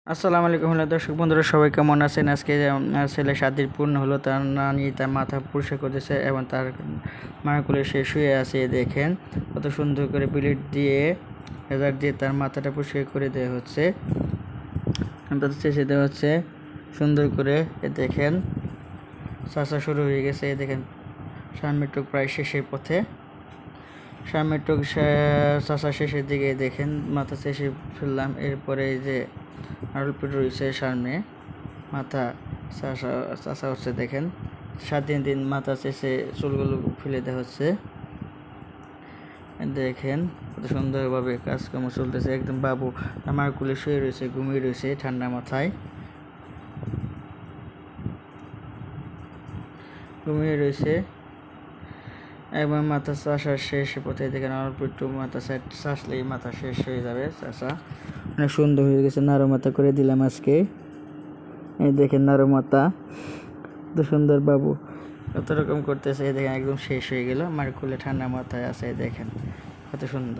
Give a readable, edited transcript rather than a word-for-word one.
আসসালামু আলাইকুম হ্যালো দর্শক বন্ধুরা, সবাই কেমন আছেন? আজকে ছেলে 7 দিন পূর্ণ হলো, তার নানি তার মাথা পরিষ্কার করতেছে এবং তার মায়ের কোলে সে শুয়ে আছে। দেখেন কত সুন্দর করে ব্লেড দিয়ে লেজার দিয়ে তার মাথাটা পরিষ্কার করে দেওয়া হচ্ছে, তাদের চেঁচে দেওয়া হচ্ছে সুন্দর করে। দেখেন চাষা শুরু হয়ে গেছে। দেখেন সামনের টুক প্রায় শেষের পথে, সামনের টুক চাষা শেষের দিকে। দেখেন মাথা চেঁচে ফেললাম, এরপরে যে আরো রয়েছে সামনে মাথা চাষা হচ্ছে। দেখেন 7 দিন মাথা চেঁচে চুলগুলো ফেলে দেওয়া হচ্ছে। দেখেন কত সুন্দরভাবে কাজকর্ম চলতেছে। একদম বাবু আমার কোলে শুয়ে রয়েছে, ঘুমিয়ে রয়েছে ঠান্ডা মাথায় ঘুমিয়ে রয়েছে। একবার মাথা চাষার শেষ পথে। দেখেন অল্প একটু মাথা চাষলেই মাথা শেষ হয়ে যাবে। চাষা অনেক সুন্দর হয়ে গেছে, নাড়ো মাথা করে দিলাম আজকে। এই দেখেন নাড়ো মাথা কত সুন্দর, বাবু কত রকম করতেছে। দেখেন একদম শেষ হয়ে গেল, আমার কোলে ঠান্ডা মাথায় আছে। দেখেন কত সুন্দর।